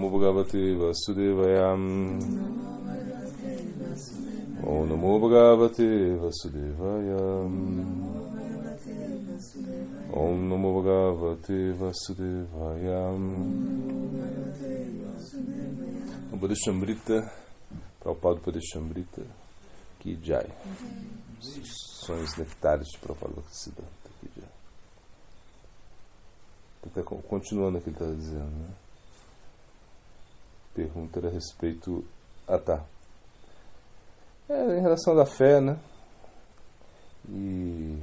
Namo Bhagavate Vasudevaya. Om Namo Bhagavate Vasudevaya. Om Namo Bhagavate Vasudevaya. O Bodhishambrita, Prabhupada Bodhishambrita, Ki Jai. Sonhos nectários de Prabhupada Bhaktisiddhanta, Ki Jai. Continuando o que ele está dizendo, né? Pergunta era a respeito. Em relação da fé, né? E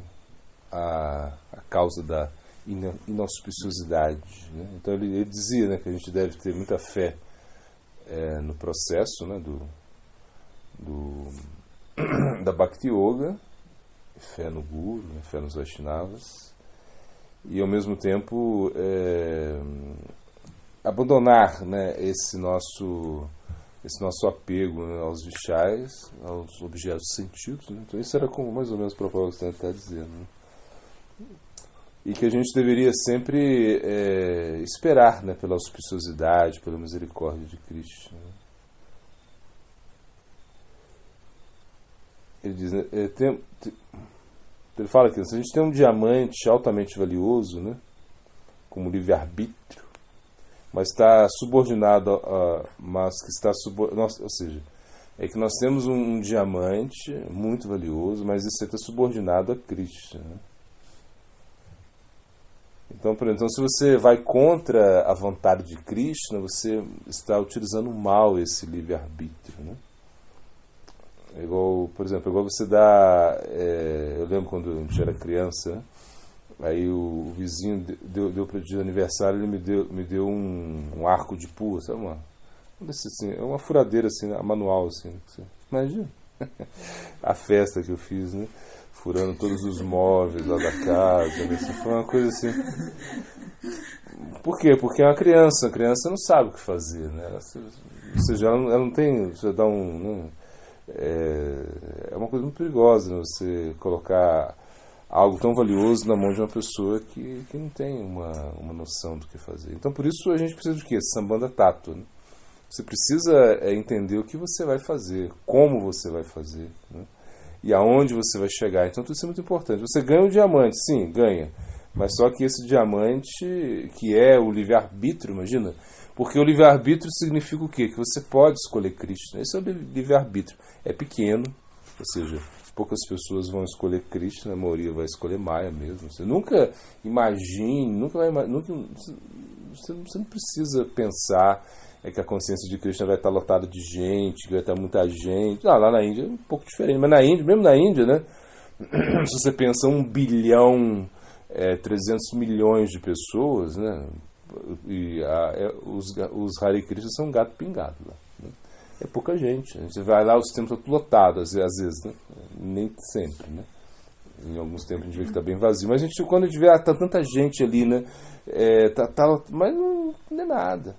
a causa da inauspiciosidade, né? Então ele dizia, né, que a gente deve ter muita fé no processo, né, da Bhakti Yoga, fé no Guru, né, fé nos Vaishnavas, e ao mesmo tempo abandonar, né, esse nosso apego, né, aos vishayas, aos objetos sentidos, né? Então isso era como mais ou menos o propósito que ele está dizendo, né? E que a gente deveria sempre esperar, né, pela auspiciosidade, pela misericórdia de Cristo, né? Ele diz, né, ele fala que se a gente tem um diamante altamente valioso, né, como livre-arbítrio, mas está subordinado ou seja, é que nós temos um diamante muito valioso, mas isso está subordinado a Krishna, né? Então, se você vai contra a vontade de Krishna, você está utilizando mal esse livre-arbítrio, né? Por exemplo, você dá... eu lembro quando a gente era criança, né? Aí o vizinho deu para de aniversário, ele me deu um arco de pua, sabe? Assim, é uma furadeira assim, manual, assim, né? Imagina a festa que eu fiz, né? Furando todos os móveis lá da casa, né? Assim, foi uma coisa assim. Por quê? Porque é uma criança. A criança não sabe o que fazer, né? Ou seja, ela não tem... Você dá né? É uma coisa muito perigosa, né? Você colocar algo tão valioso na mão de uma pessoa que não tem uma noção do que fazer. Então, por isso, a gente precisa de quê? Sambandha tato, né? Você precisa entender o que você vai fazer, como você vai fazer, né? E aonde você vai chegar. Então, tudo isso é muito importante. Você ganha um diamante, sim, ganha. Mas só que esse diamante, que é o livre-arbítrio, imagina? Porque o livre-arbítrio significa o quê? Que você pode escolher Krishna. Esse é o livre-arbítrio. É pequeno, ou seja, poucas pessoas vão escolher Krishna, a maioria vai escolher Maya mesmo. Você nunca imagine, você não precisa pensar que a consciência de Krishna vai estar lotada de gente, que vai estar muita gente. Lá na Índia é um pouco diferente, mas mesmo na Índia, né? Se você pensa 1 bilhão, 300 milhões de pessoas, né? E os Hare Krishna são gato pingado lá, né? É pouca gente. A gente vai lá, os templos estão lotados, às vezes, né? Nem sempre, né? Em alguns tempos a gente vê que está bem vazio. Mas quando a gente vê, tá tanta gente ali, né? Mas não é nada,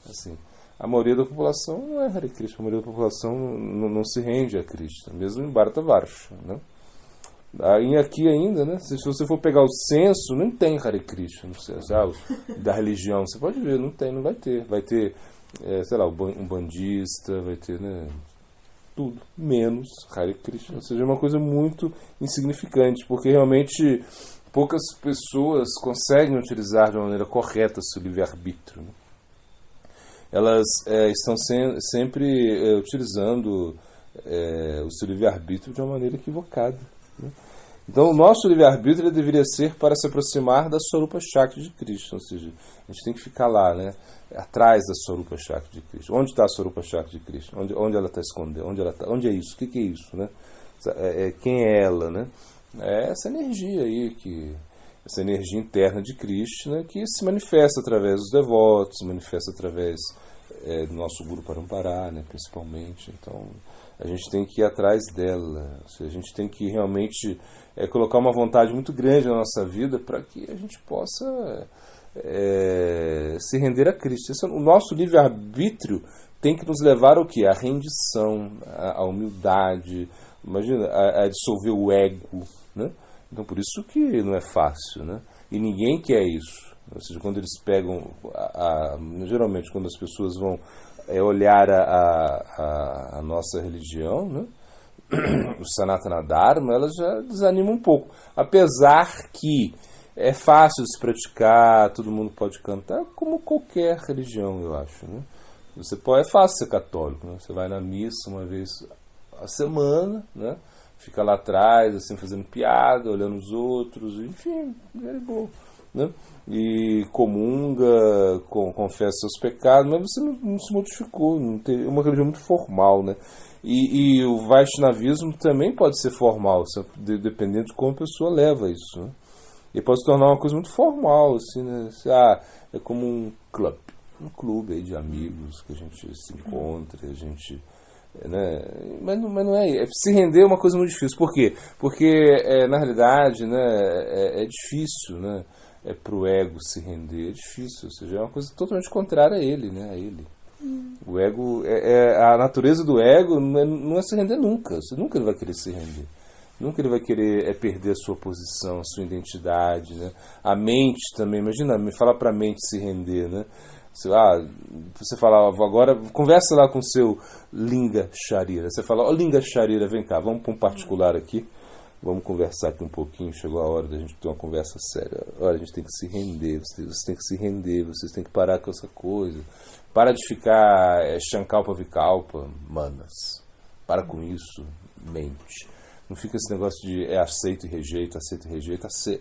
assim. A maioria da população não é Hare Krishna, a maioria da população não se rende a Krishna, mesmo em Bharatavarsha, né? Aí aqui ainda, né? Se você for pegar o censo, não tem Hare Krishna, não sei, sabe? Da religião, você pode ver, não vai ter. Vai ter, sei lá, um bandista, vai ter, né? Tudo, menos Hare Krishna. Ou seja, é uma coisa muito insignificante, porque realmente poucas pessoas conseguem utilizar de uma maneira correta o seu livre-arbítrio, né? Elas estão sempre utilizando o seu livre-arbítrio de uma maneira equivocada, né? Então, o nosso livre-arbítrio deveria ser para se aproximar da Swarupa Shakti de Krishna, ou seja, a gente tem que ficar lá, né, atrás da Swarupa Shakti de Krishna. Onde está a Swarupa Shakti de Krishna? Onde ela está escondida? Onde é isso? O que é isso, né? Quem é ela, né? É essa energia aí, essa energia interna de Krishna que se manifesta através dos devotos, se manifesta através do nosso Guru Parampara, né, principalmente. Então, a gente tem que ir atrás dela. Ou seja, a gente tem que realmente colocar uma vontade muito grande na nossa vida para que a gente possa se render a Cristo. O nosso livre-arbítrio tem que nos levar ao quê? A rendição, a humildade, imagina, a dissolver o ego, né? Então, por isso que não é fácil, né? E ninguém quer isso. Ou seja, quando eles pegam, geralmente quando as pessoas vão olhar a nossa religião, né? O Sanatana Dharma, ela já desanima um pouco. Apesar que é fácil de se praticar, todo mundo pode cantar, como qualquer religião, eu acho. Né? É fácil ser católico. Né? Você vai na missa uma vez a semana, né? Fica lá atrás, assim, fazendo piada, olhando os outros, enfim, é bom. Né? E comunga, confessa seus pecados, mas você não se modificou, não tem, é uma religião muito formal, né? E o Vaishnavismo também pode ser formal, dependendo de como a pessoa leva isso, né? E pode se tornar uma coisa muito formal, assim, né? É como um clube aí de amigos que a gente se encontra, a gente... Né? Mas não é. Se render é uma coisa muito difícil. Por quê? Porque, na realidade, né, é difícil, né? Para o ego se render, é difícil. Ou seja, é uma coisa totalmente contrária a ele, né? A ele. O ego, a natureza do ego não é se render nunca. Nunca ele vai querer se render. Nunca ele vai querer perder a sua posição, a sua identidade, né? A mente também. Imagina, me falar para a mente se render, né? Você fala, agora conversa lá com o seu Linga Sharira. Você fala, Linga Sharira, vem cá, vamos para um particular aqui, vamos conversar aqui um pouquinho. Chegou a hora da gente ter uma conversa séria. Olha, a gente tem que se render, você tem que se render, vocês têm que parar com essa coisa. Para de ficar Shankalpa Vikalpa, manas. Para com isso, mente. Não fica esse negócio de aceito e rejeito, aceito e rejeito. Você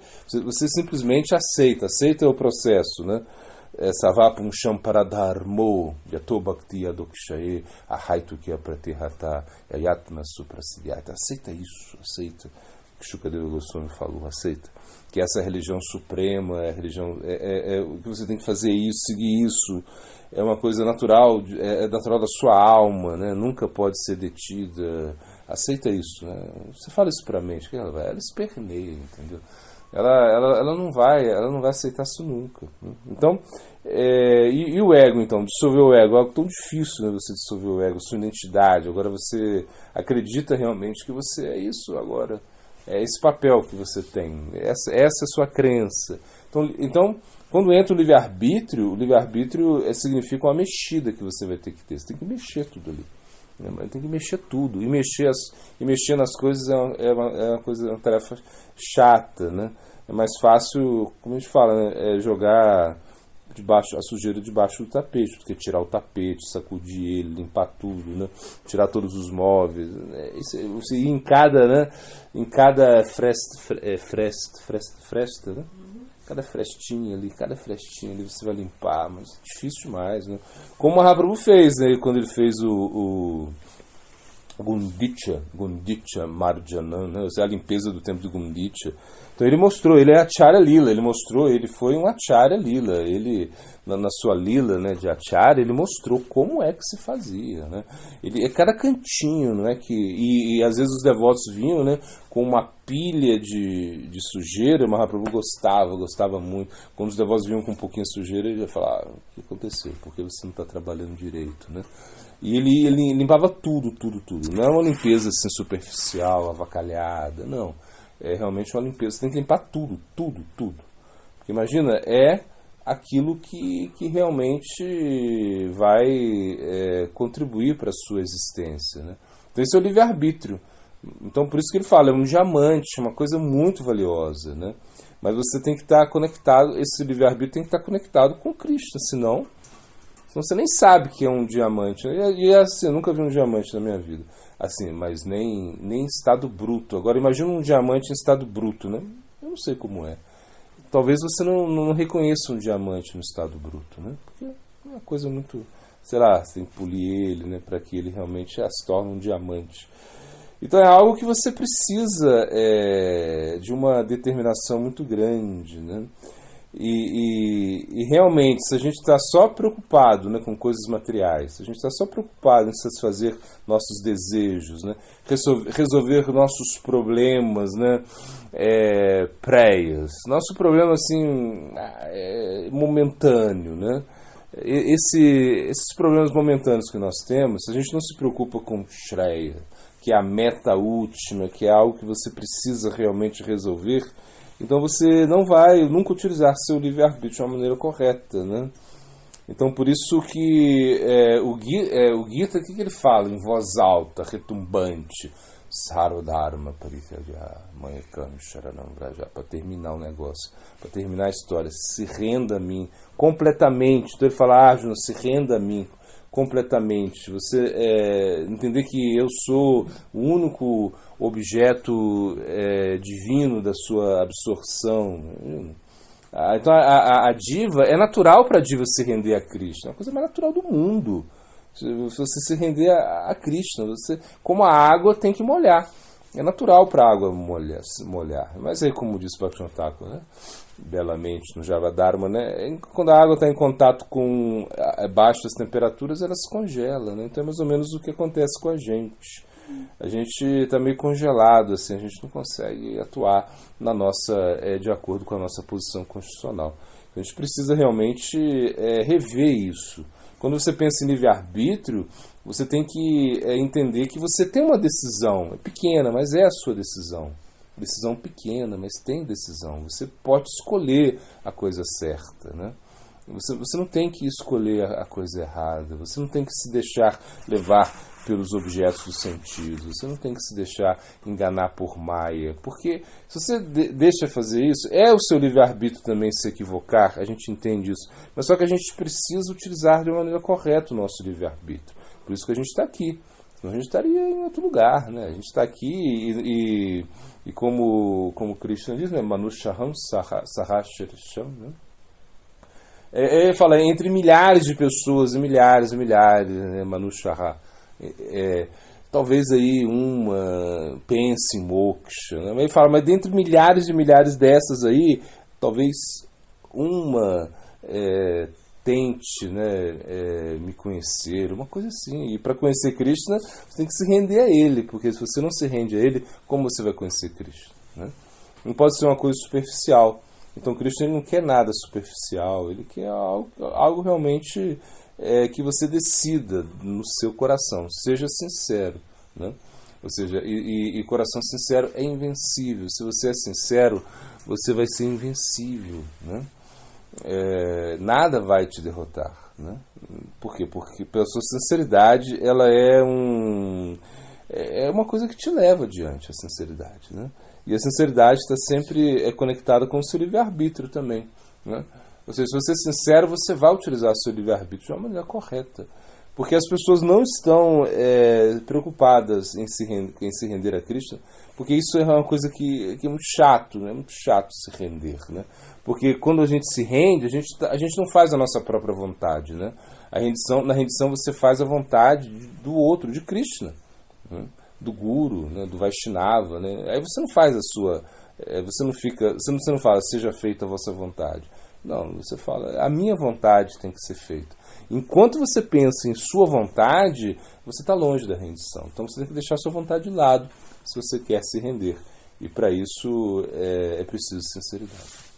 simplesmente aceita é o processo, né? Savapum Shamparadharmo Yato Bhakti Adokshaye Ahaitu Kya Pratihata Yayatma Suprasiddhyata. Aceita isso, aceita que Shukadeva Goswami falou, aceita que essa é a religião suprema, é a religião, o que você tem que fazer isso, seguir isso, é uma coisa natural, é natural da sua alma, né? Nunca pode ser detida. Aceita isso, né? Você fala isso para a mente, que ela esperneia, entendeu? Ela não vai aceitar isso nunca, né? Então, e o ego, então, dissolver o ego é algo tão difícil, né? Você dissolver o ego, sua identidade. Agora você acredita realmente que você é isso agora, é esse papel que você tem, essa é a sua crença. Então quando entra o livre-arbítrio significa uma mexida que você vai ter que ter. Você tem que mexer tudo ali. Tem que mexer tudo. E mexer nas coisas é uma tarefa chata, né? É mais fácil, como a gente fala, né? jogar a sujeira debaixo do tapete, do que tirar o tapete, sacudir ele, limpar tudo, né? Tirar todos os móveis. Você ir em cada fresta, né? Cada frestinha ali você vai limpar, mas é difícil demais, né? Como o Mahaprabhu fez, né? Quando ele fez o Gundicha Marjana, né? A limpeza do templo de Gundicha. Então ele mostrou, ele é Acharya Lila, ele foi um Acharya Lila, ele na sua Lila, né, de Acharya, ele mostrou como é que se fazia, né? Ele é cada cantinho, não é que e às vezes os devotos vinham, né, com uma pilha de sujeira. O Mahaprabhu gostava muito. Quando os devotos vinham com um pouquinho de sujeira, ele ia falar, o que aconteceu? Por que você não está trabalhando direito, né? E ele limpava tudo. Não é uma limpeza assim, superficial, avacalhada, não. É realmente uma limpeza. Você tem que limpar tudo. Porque imagina, é aquilo que realmente vai contribuir para a sua existência, né? Então esse é o livre-arbítrio. Então por isso que ele fala, é um diamante, uma coisa muito valiosa, né? Mas você tem que estar conectado, esse livre-arbítrio tem que estar conectado com Krishna, senão você nem sabe que é um diamante. E assim, eu nunca vi um diamante na minha vida. Assim, mas nem em estado bruto. Agora imagina um diamante em estado bruto, né? Eu não sei como é. Talvez você não reconheça um diamante no estado bruto, né? Porque é uma coisa muito, sei lá, você tem que polir ele, né, para que ele realmente se torne um diamante. Então é algo que você precisa de uma determinação muito grande, né? E realmente, se a gente está só preocupado, né, com coisas materiais, se a gente está só preocupado em satisfazer nossos desejos, né, resolver nossos problemas, né, préias, nosso problema assim, momentâneo, né, esses problemas momentâneos que nós temos, se a gente não se preocupa com Shreya, que é a meta última, que é algo que você precisa realmente resolver, Então você não vai nunca utilizar seu livre-arbítrio de uma maneira correta, né? Então por isso que o Gita, o que ele fala em voz alta, retumbante, Sarvodharma Parikaya Mayakam Sharanam Vraja, para terminar o negócio, para terminar a história, se renda a mim completamente. Então ele fala, Arjuna, se renda a mim completamente. Você entender que eu sou o único objeto divino da sua absorção. Então a diva, é natural para a diva se render a Krishna, é a coisa mais natural do mundo. Se você se render a Krishna, você, como a água tem que molhar. É natural para a água molhar. Mas aí, como disse Bhaktivinoda Thakur, né, belamente no Javadharma, né, quando a água está em contato com baixas temperaturas, ela se congela. Né? Então é mais ou menos o que acontece com a gente. A gente está meio congelado, assim, a gente não consegue atuar de acordo com a nossa posição constitucional. A gente precisa realmente rever isso. Quando você pensa em livre-arbítrio, você tem que entender que você tem uma decisão, é pequena, mas é a sua decisão. Decisão pequena, mas tem decisão. Você pode escolher a coisa certa, né? Você não tem que escolher a coisa errada, você não tem que se deixar levar pelos objetos dos sentidos, você não tem que se deixar enganar por Maya, porque se você deixa fazer isso, é o seu livre-arbítrio também se equivocar, a gente entende isso, mas só que a gente precisa utilizar de uma maneira correta o nosso livre-arbítrio, por isso que a gente está aqui, senão a gente estaria em outro lugar, né? A gente está aqui e como Krishna diz, né? Manushaham Sahasrisham, né? Fala entre milhares de pessoas, milhares, né? Manushaha. Talvez aí uma pense em moksha, né? Ele fala, mas dentre milhares e milhares dessas aí, talvez uma tente, né, me conhecer, uma coisa assim. E para conhecer Krishna, você tem que se render a Ele, porque se você não se rende a Ele, como você vai conhecer Krishna? Né? Não pode ser uma coisa superficial. Então Krishna ele não quer nada superficial, ele quer algo realmente que você decida no seu coração, seja sincero, né? Ou seja, e coração sincero é invencível. Se você é sincero, você vai ser invencível, né? Nada vai te derrotar, né? Por quê? Porque pela sua sinceridade, ela é uma coisa que te leva adiante, a sinceridade, né? E a sinceridade está sempre conectada com o seu livre-arbítrio também, né? Ou seja, se você é sincero, você vai utilizar o seu livre-arbítrio de uma maneira correta. Porque as pessoas não estão preocupadas em se render a Krishna, porque isso é uma coisa que é muito chato, né? É muito chato se render, né? Porque quando a gente se rende, a gente não faz a nossa própria vontade, né? Na rendição você faz a vontade do outro, de Krishna, né? Do Guru, né? Do Vaishnava, né? Aí você não faz a sua... Você não fala, seja feita a vossa vontade. Não, você fala, a minha vontade tem que ser feita. Enquanto você pensa em sua vontade, você está longe da rendição. Então você tem que deixar a sua vontade de lado se você quer se render. E para isso é preciso sinceridade.